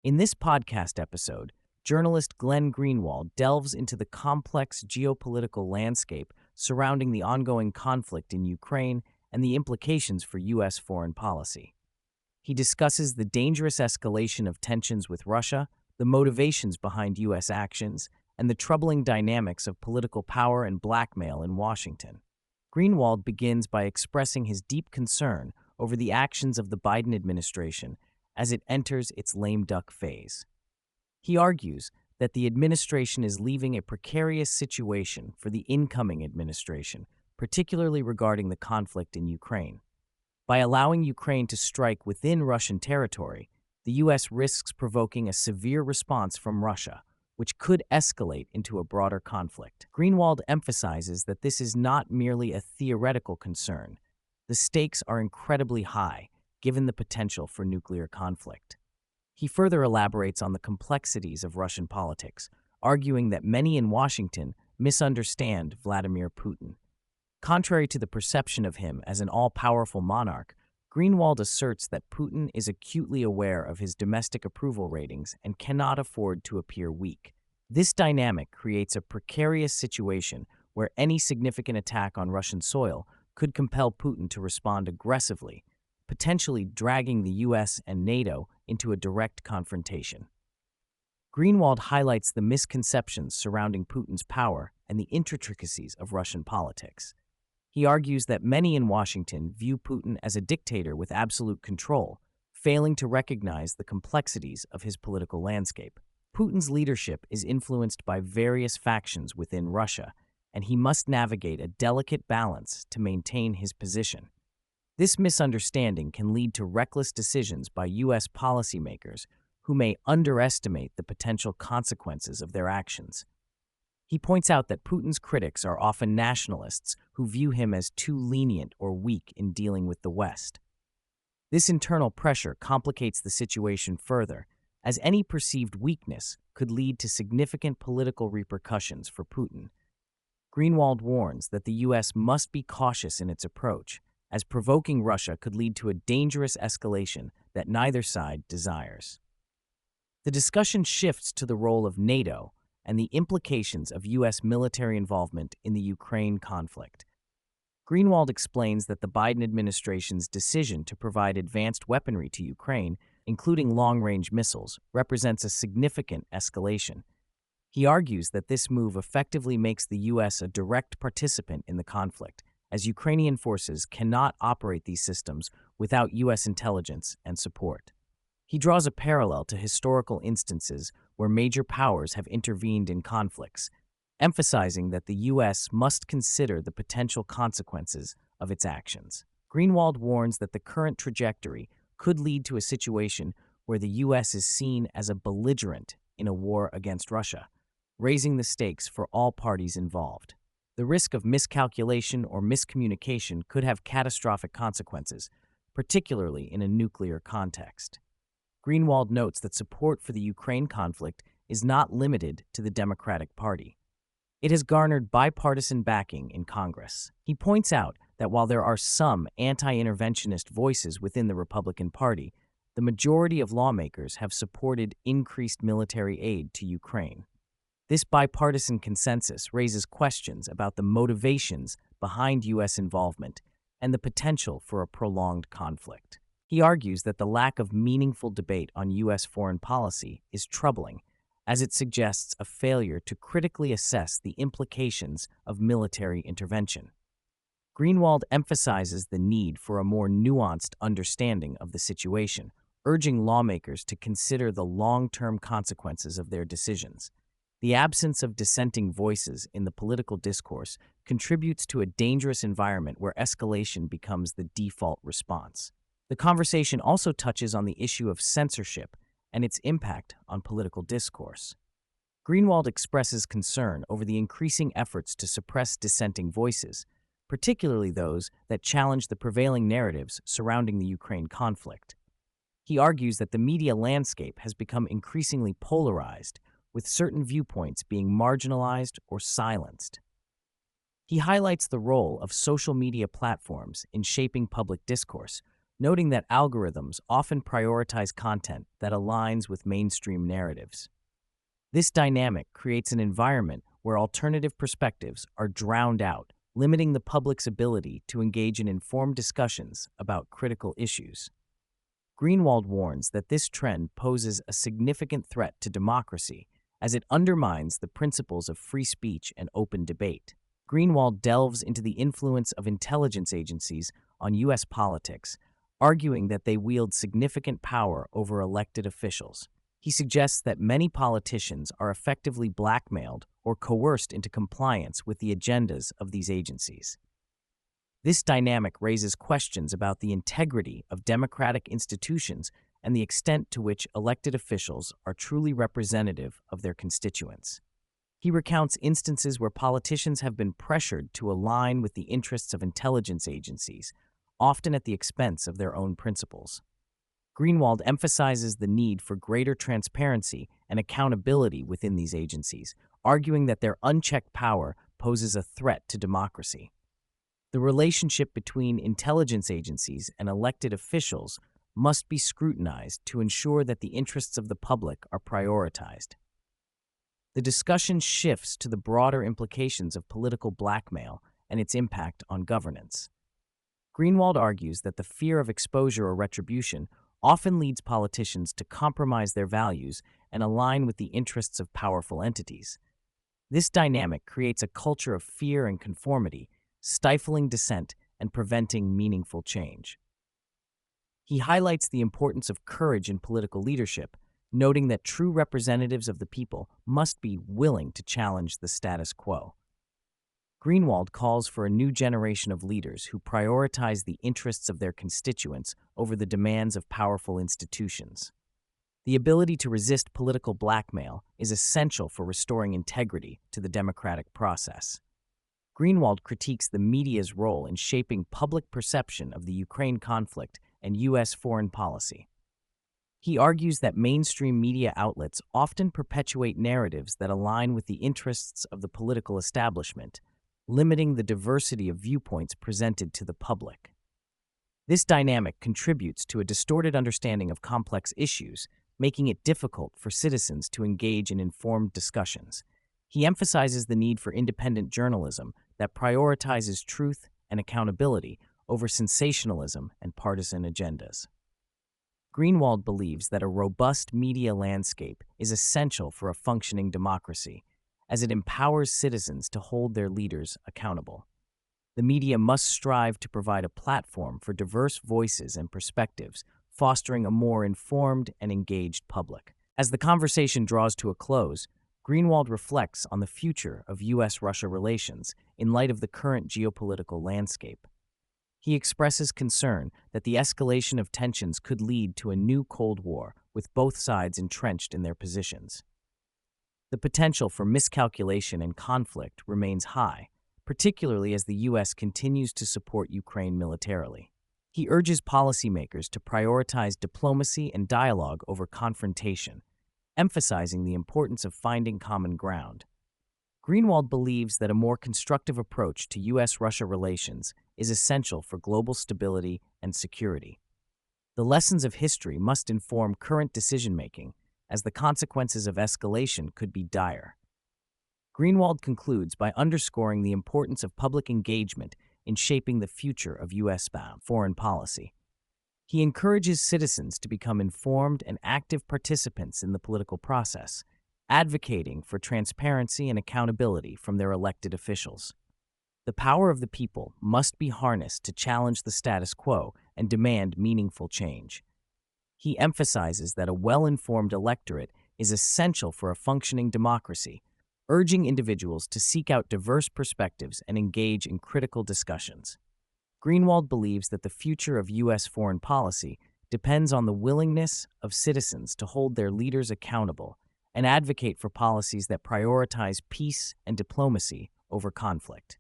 In this podcast episode, journalist Glenn Greenwald delves into the complex geopolitical landscape surrounding the ongoing conflict in Ukraine and the implications for U.S. foreign policy. He discusses the dangerous escalation of tensions with Russia, the motivations behind U.S. actions, and the troubling dynamics of political power and blackmail in Washington. Greenwald begins by expressing his deep concern over the actions of the Biden administration as it enters its lame duck phase. He argues that the administration is leaving a precarious situation for the incoming administration, particularly regarding the conflict in Ukraine. By allowing Ukraine to strike within Russian territory, the U.S. risks provoking a severe response from Russia, which could escalate into a broader conflict. Greenwald emphasizes that this is not merely a theoretical concern. The stakes are incredibly high, given the potential for nuclear conflict. He further elaborates on the complexities of Russian politics, arguing that many in Washington misunderstand Vladimir Putin. Contrary to the perception of him as an all-powerful monarch, Greenwald asserts that Putin is acutely aware of his domestic approval ratings and cannot afford to appear weak. This dynamic creates a precarious situation where any significant attack on Russian soil could compel Putin to respond aggressively, potentially dragging the U.S. and NATO into a direct confrontation. Greenwald highlights the misconceptions surrounding Putin's power and the intricacies of Russian politics. He argues that many in Washington view Putin as a dictator with absolute control, failing to recognize the complexities of his political landscape. Putin's leadership is influenced by various factions within Russia, and he must navigate a delicate balance to maintain his position. This misunderstanding can lead to reckless decisions by U.S. policymakers who may underestimate the potential consequences of their actions. He points out that Putin's critics are often nationalists who view him as too lenient or weak in dealing with the West. This internal pressure complicates the situation further, as any perceived weakness could lead to significant political repercussions for Putin. Greenwald warns that the U.S. must be cautious in its approach, as provoking Russia could lead to a dangerous escalation that neither side desires. The discussion shifts to the role of NATO and the implications of U.S. military involvement in the Ukraine conflict. Greenwald explains that the Biden administration's decision to provide advanced weaponry to Ukraine, including long-range missiles, represents a significant escalation. He argues that this move effectively makes the U.S. a direct participant in the conflict, as Ukrainian forces cannot operate these systems without U.S. intelligence and support. He draws a parallel to historical instances where major powers have intervened in conflicts, emphasizing that the U.S. must consider the potential consequences of its actions. Greenwald warns that the current trajectory could lead to a situation where the U.S. is seen as a belligerent in a war against Russia, raising the stakes for all parties involved. The risk of miscalculation or miscommunication could have catastrophic consequences, particularly in a nuclear context. Greenwald notes that support for the Ukraine conflict is not limited to the Democratic Party. It has garnered bipartisan backing in Congress. He points out that while there are some anti-interventionist voices within the Republican Party, the majority of lawmakers have supported increased military aid to Ukraine. This bipartisan consensus raises questions about the motivations behind U.S. involvement and the potential for a prolonged conflict. He argues that the lack of meaningful debate on U.S. foreign policy is troubling, as it suggests a failure to critically assess the implications of military intervention. Greenwald emphasizes the need for a more nuanced understanding of the situation, urging lawmakers to consider the long-term consequences of their decisions. The absence of dissenting voices in the political discourse contributes to a dangerous environment where escalation becomes the default response. The conversation also touches on the issue of censorship and its impact on political discourse. Greenwald expresses concern over the increasing efforts to suppress dissenting voices, particularly those that challenge the prevailing narratives surrounding the Ukraine conflict. He argues that the media landscape has become increasingly polarized, with certain viewpoints being marginalized or silenced. He highlights the role of social media platforms in shaping public discourse, noting that algorithms often prioritize content that aligns with mainstream narratives. This dynamic creates an environment where alternative perspectives are drowned out, limiting the public's ability to engage in informed discussions about critical issues. Greenwald warns that this trend poses a significant threat to democracy as it undermines the principles of free speech and open debate. Greenwald delves into the influence of intelligence agencies on U.S. politics, arguing that they wield significant power over elected officials. He suggests that many politicians are effectively blackmailed or coerced into compliance with the agendas of these agencies. This dynamic raises questions about the integrity of democratic institutions and the extent to which elected officials are truly representative of their constituents. He recounts instances where politicians have been pressured to align with the interests of intelligence agencies, often at the expense of their own principles. Greenwald emphasizes the need for greater transparency and accountability within these agencies, arguing that their unchecked power poses a threat to democracy. The relationship between intelligence agencies and elected officials must be scrutinized to ensure that the interests of the public are prioritized. The discussion shifts to the broader implications of political blackmail and its impact on governance. Greenwald argues that the fear of exposure or retribution often leads politicians to compromise their values and align with the interests of powerful entities. This dynamic creates a culture of fear and conformity, stifling dissent and preventing meaningful change. He highlights the importance of courage in political leadership, noting that true representatives of the people must be willing to challenge the status quo. Greenwald calls for a new generation of leaders who prioritize the interests of their constituents over the demands of powerful institutions. The ability to resist political blackmail is essential for restoring integrity to the democratic process. Greenwald critiques the media's role in shaping public perception of the Ukraine conflict and U.S. foreign policy. He argues that mainstream media outlets often perpetuate narratives that align with the interests of the political establishment, limiting the diversity of viewpoints presented to the public. This dynamic contributes to a distorted understanding of complex issues, making it difficult for citizens to engage in informed discussions. He emphasizes the need for independent journalism that prioritizes truth and accountability over sensationalism and partisan agendas. Greenwald believes that a robust media landscape is essential for a functioning democracy, as it empowers citizens to hold their leaders accountable. The media must strive to provide a platform for diverse voices and perspectives, fostering a more informed and engaged public. As the conversation draws to a close, Greenwald reflects on the future of U.S.-Russia relations in light of the current geopolitical landscape. He expresses concern that the escalation of tensions could lead to a new Cold War, with both sides entrenched in their positions. The potential for miscalculation and conflict remains high, particularly as the U.S. continues to support Ukraine militarily. He urges policymakers to prioritize diplomacy and dialogue over confrontation, emphasizing the importance of finding common ground. Greenwald believes that a more constructive approach to U.S.-Russia relations is essential for global stability and security. The lessons of history must inform current decision-making, as the consequences of escalation could be dire. Greenwald concludes by underscoring the importance of public engagement in shaping the future of U.S.-bound foreign policy. He encourages citizens to become informed and active participants in the political process, advocating for transparency and accountability from their elected officials. The power of the people must be harnessed to challenge the status quo and demand meaningful change. He emphasizes that a well-informed electorate is essential for a functioning democracy, urging individuals to seek out diverse perspectives and engage in critical discussions. Greenwald believes that the future of U.S. foreign policy depends on the willingness of citizens to hold their leaders accountable and advocate for policies that prioritize peace and diplomacy over conflict.